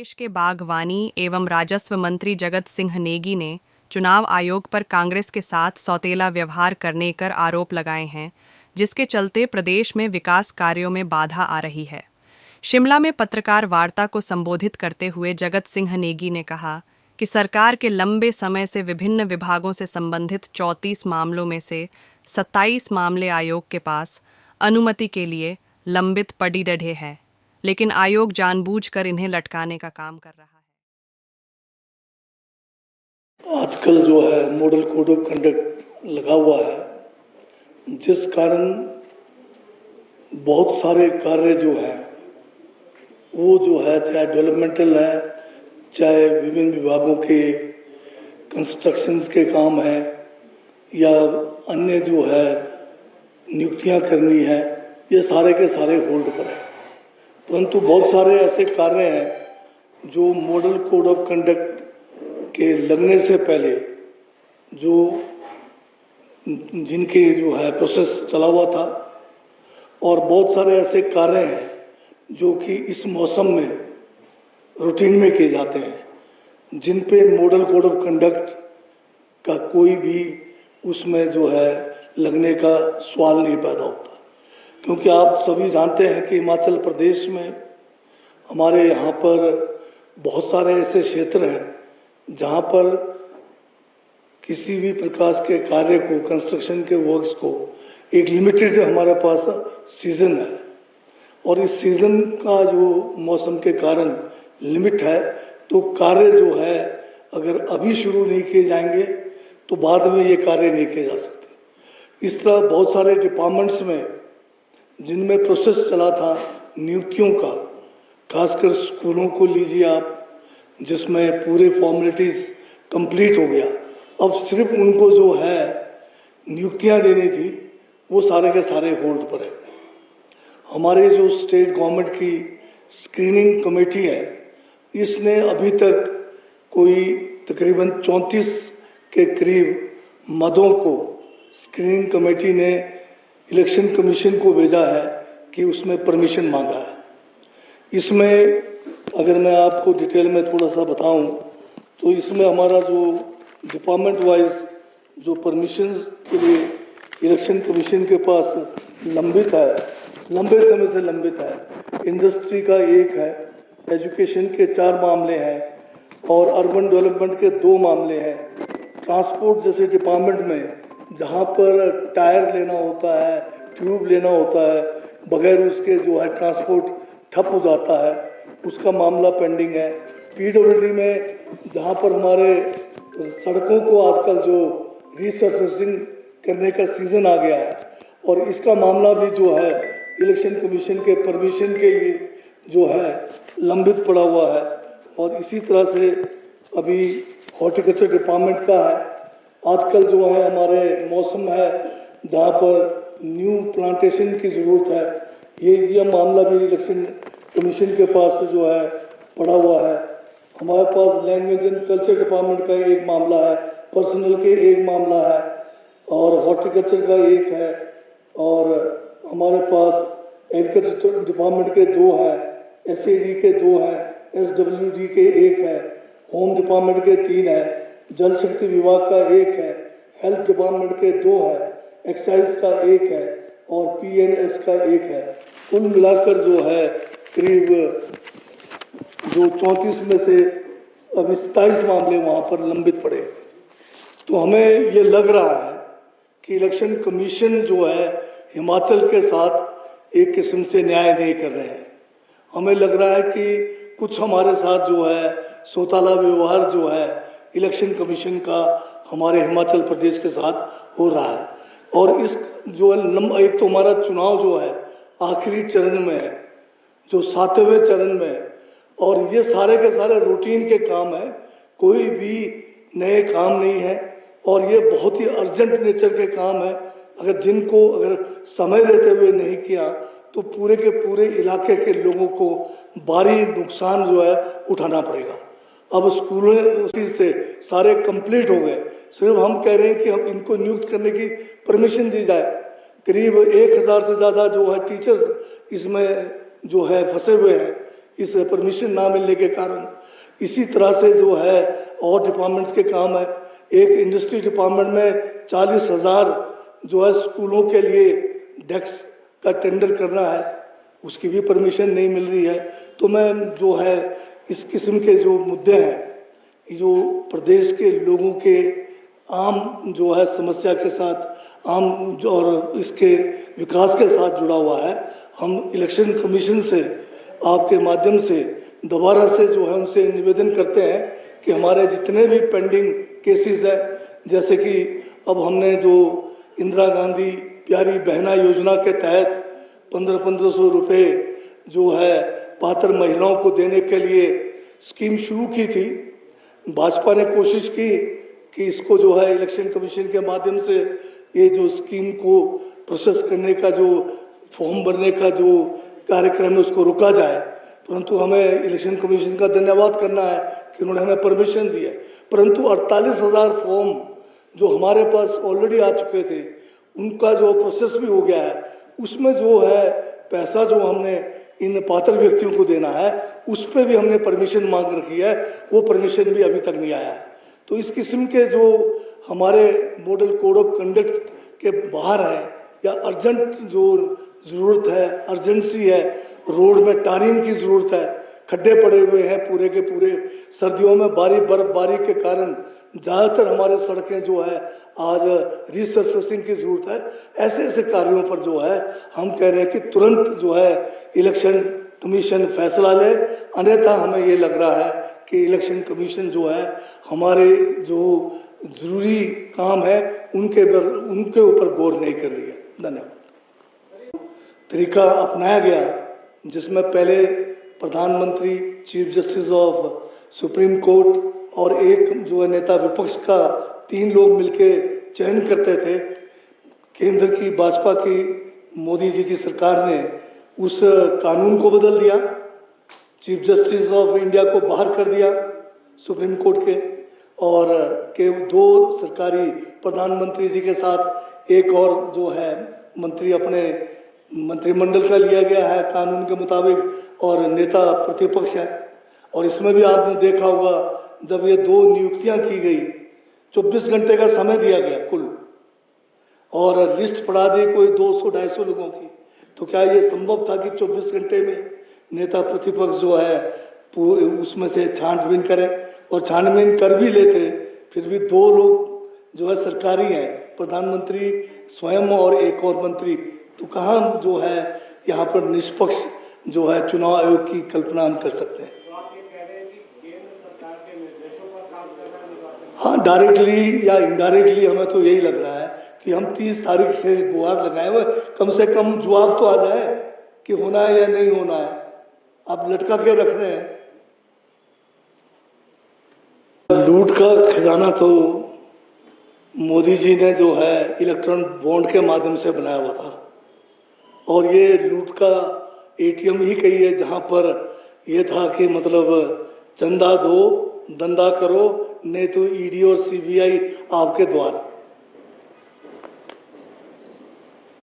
प्रदेश के बागवानी एवं राजस्व मंत्री जगत सिंह नेगी ने चुनाव आयोग पर कांग्रेस के साथ सौतेला व्यवहार करने कर आरोप लगाए हैं, जिसके चलते प्रदेश में विकास कार्यों में बाधा आ रही है। शिमला में पत्रकार वार्ता को संबोधित करते हुए जगत सिंह नेगी ने कहा कि सरकार के लंबे समय से विभिन्न विभागों से संबंधित 34 मामलों में से 27 मामले आयोग के पास अनुमति के लिए लंबित पड़ी रहे हैं, लेकिन आयोग जानबूझकर इन्हें लटकाने का काम कर रहा है। आजकल जो है मॉडल कोड ऑफ कंडक्ट लगा हुआ है, जिस कारण बहुत सारे कार्य जो है वो जो है चाहे डेवलपमेंटल है, चाहे विभिन्न विभागों के कंस्ट्रक्शंस के काम है या अन्य जो है नियुक्तियां करनी है, ये सारे के सारे होल्ड पर है। परंतु बहुत सारे ऐसे कार्य हैं जो मॉडल कोड ऑफ कंडक्ट के लगने से पहले जो जिनके जो है प्रोसेस चला हुआ था, और बहुत सारे ऐसे कार्य हैं जो कि इस मौसम में रूटीन में किए जाते हैं, जिन पे मॉडल कोड ऑफ कंडक्ट का कोई भी उसमें जो है लगने का सवाल नहीं पैदा होता। क्योंकि आप सभी जानते हैं कि हिमाचल प्रदेश में हमारे यहाँ पर बहुत सारे ऐसे क्षेत्र हैं जहाँ पर किसी भी प्रकार के कार्य को, कंस्ट्रक्शन के वर्क्स को एक लिमिटेड हमारे पास सीजन है, और इस सीजन का जो मौसम के कारण लिमिट है, तो कार्य जो है अगर अभी शुरू नहीं किए जाएंगे तो बाद में ये कार्य नहीं किए जा सकते। इस तरह बहुत सारे डिपार्टमेंट्स में जिनमें प्रोसेस चला था नियुक्तियों का, खासकर स्कूलों को लीजिए आप, जिसमें पूरे फॉर्मेलिटीज़ कंप्लीट हो गया, अब सिर्फ उनको जो है नियुक्तियां देनी थी, वो सारे के सारे होल्ड पर है। हमारे जो स्टेट गवर्नमेंट की स्क्रीनिंग कमेटी है, इसने अभी तक कोई तकरीबन 34 के करीब मदों को स्क्रीनिंग कमेटी ने इलेक्शन कमीशन को भेजा है कि उसमें परमिशन मांगा है। इसमें अगर मैं आपको डिटेल में थोड़ा सा बताऊं तो इसमें हमारा जो डिपार्टमेंट वाइज जो परमिशंस के लिए इलेक्शन कमीशन के पास लंबित है, लंबे समय से लंबित है। इंडस्ट्री का 1 है, एजुकेशन के 4 मामले हैं और अर्बन डेवलपमेंट के 2 मामले हैं। ट्रांसपोर्ट जैसे डिपार्टमेंट में जहाँ पर टायर लेना होता है, ट्यूब लेना होता है, बगैर उसके जो है ट्रांसपोर्ट ठप हो जाता है, उसका मामला पेंडिंग है। पीडब्ल्यूडी में जहाँ पर हमारे सड़कों को आजकल जो रीसर्फेसिंग करने का सीज़न आ गया है, और इसका मामला भी जो है इलेक्शन कमीशन के परमिशन के लिए जो है लंबित पड़ा हुआ है। और इसी तरह से अभी हॉर्टिकल्चर डिपार्टमेंट का है। आजकल जो है हमारे मौसम है जहाँ पर न्यू प्लांटेशन की ज़रूरत है, यह मामला भी इलेक्शन कमीशन के पास जो है पड़ा हुआ है। हमारे पास लैंग्वेज एंड कल्चर डिपार्टमेंट का 1 मामला है, पर्सनल के 1 मामला है, और हॉर्टिकल्चर का 1 है, और हमारे पास एग्रीकल्चर डिपार्टमेंट के 2 हैं, SAD के 2 हैं, SWD के 1 है, होम डिपार्टमेंट के 3 है, जल शक्ति विभाग का 1 है, हेल्थ डिपार्टमेंट के 2 है, एक्साइज का 1 है और PNS का 1 है। कुल मिलाकर जो है करीब जो 34 में से अभी 27 मामले वहाँ पर लंबित पड़े हैं। तो हमें ये लग रहा है कि इलेक्शन कमीशन जो है हिमाचल के साथ एक किस्म से न्याय नहीं कर रहे हैं। हमें लग रहा है कि कुछ हमारे साथ जो है सौताला व्यवहार जो है इलेक्शन कमीशन का हमारे हिमाचल प्रदेश के साथ हो रहा है। और इस जो एक तो हमारा चुनाव जो है आखिरी चरण में है, जो 7वें चरण में है, और ये सारे के सारे रूटीन के काम है, कोई भी नए काम नहीं है, और ये बहुत ही अर्जेंट नेचर के काम है। अगर समय लेते हुए नहीं किया तो पूरे के पूरे इलाके के लोगों को भारी नुकसान जो है उठाना पड़ेगा। अब स्कूलों से सारे कंप्लीट हो गए, सिर्फ हम कह रहे हैं कि हम इनको नियुक्त करने की परमिशन दी जाए। करीब 1000 से ज़्यादा जो है टीचर्स इसमें जो है फंसे हुए हैं। इस परमिशन ना मिलने के कारण। इसी तरह से जो है और डिपार्टमेंट्स के काम है। एक इंडस्ट्री डिपार्टमेंट में 40,000 जो है स्कूलों के लिए डेस्क का टेंडर करना है, उसकी भी परमिशन नहीं मिल रही है। तो मैं जो है इस किस्म के जो मुद्दे हैं जो प्रदेश के लोगों के आम जो है समस्या के साथ आम जो और इसके विकास के साथ जुड़ा हुआ है, हम इलेक्शन कमीशन से आपके माध्यम से दोबारा से जो है उनसे निवेदन करते हैं कि हमारे जितने भी पेंडिंग केसेस है, जैसे कि अब हमने जो इंदिरा गांधी प्यारी बहना योजना के तहत 1500 रुपये जो है पात्र महिलाओं को देने के लिए स्कीम शुरू की थी। भाजपा ने कोशिश की कि इसको जो है इलेक्शन कमीशन के माध्यम से ये जो स्कीम को प्रोसेस करने का जो फॉर्म भरने का जो कार्यक्रम है उसको रोका जाए, परंतु हमें इलेक्शन कमीशन का धन्यवाद करना है कि उन्होंने हमें परमिशन दी है। परंतु 48,000 फॉर्म जो हमारे पास ऑलरेडी आ चुके थे उनका जो प्रोसेस भी हो गया है, उसमें जो है पैसा जो हमने इन पात्र व्यक्तियों को देना है उस पर भी हमने परमिशन मांग रखी है, वो परमिशन भी अभी तक नहीं आया है। तो इस किस्म के जो हमारे मॉडल कोड ऑफ कंडक्ट के बाहर है या अर्जेंट जो ज़रूरत है, अर्जेंसी है, रोड में टारिंग की ज़रूरत है, खड्डे पड़े हुए हैं पूरे के पूरे, सर्दियों में बर्फबारी के कारण ज़्यादातर हमारे सड़कें जो है आज रीसर्फेसिंग की ज़रूरत है। ऐसे ऐसे कार्यों पर जो है हम कह रहे हैं कि तुरंत जो है इलेक्शन कमीशन फैसला ले, अन्यथा हमें ये लग रहा है कि इलेक्शन कमीशन जो है हमारे जो ज़रूरी काम है उनके ऊपर गौर नहीं कर रही है। धन्यवाद। तरीका अपनाया गया जिसमें पहले प्रधानमंत्री, chief justice of supreme court और एक जो है नेता विपक्ष का 3 लोग मिलके चयन करते थे। केंद्र की भाजपा की मोदी जी की सरकार ने उस कानून को बदल दिया, चीफ जस्टिस ऑफ इंडिया को बाहर कर दिया सुप्रीम कोर्ट के, और के 2 सरकारी प्रधानमंत्री जी के साथ एक और जो है मंत्री अपने मंत्रिमंडल का लिया गया है कानून के मुताबिक, और नेता प्रतिपक्ष है। और इसमें भी आपने देखा होगा जब ये 2 नियुक्तियां की गई, 24 घंटे का समय दिया गया कुल, और लिस्ट पढ़ा दी कोई 200-250 लोगों की। तो क्या ये संभव था कि 24 घंटे में नेता प्रतिपक्ष जो है उसमें से छानबीन करें? और छानबीन कर भी लेते फिर भी 2 लोग जो है सरकारी हैं, प्रधानमंत्री स्वयं और एक और मंत्री, तो कहाँ जो है यहाँ पर निष्पक्ष जो है चुनाव आयोग की कल्पना हम कर सकते हैं? तो आप ये कह रहे हैं कि केंद्र सरकार के निर्देशों पर काम करना निर्वाचन? हाँ, डायरेक्टली या इनडायरेक्टली हमें तो यही लग रहा है कि हम 30 तारीख से गुहार लगाए हुए, कम से कम जवाब तो आ जाए कि होना है या नहीं होना है। आप लटका के रख रहे हैं। लूट का खजाना तो मोदी जी ने जो है इलेक्ट्रॉनिक बॉन्ड के माध्यम से बनाया हुआ था, और ये लूट का एटीएम ही कही है जहाँ पर ये था कि मतलब चंदा दो, धंधा करो, नहीं तो ईडी और सीबीआई आपके द्वार।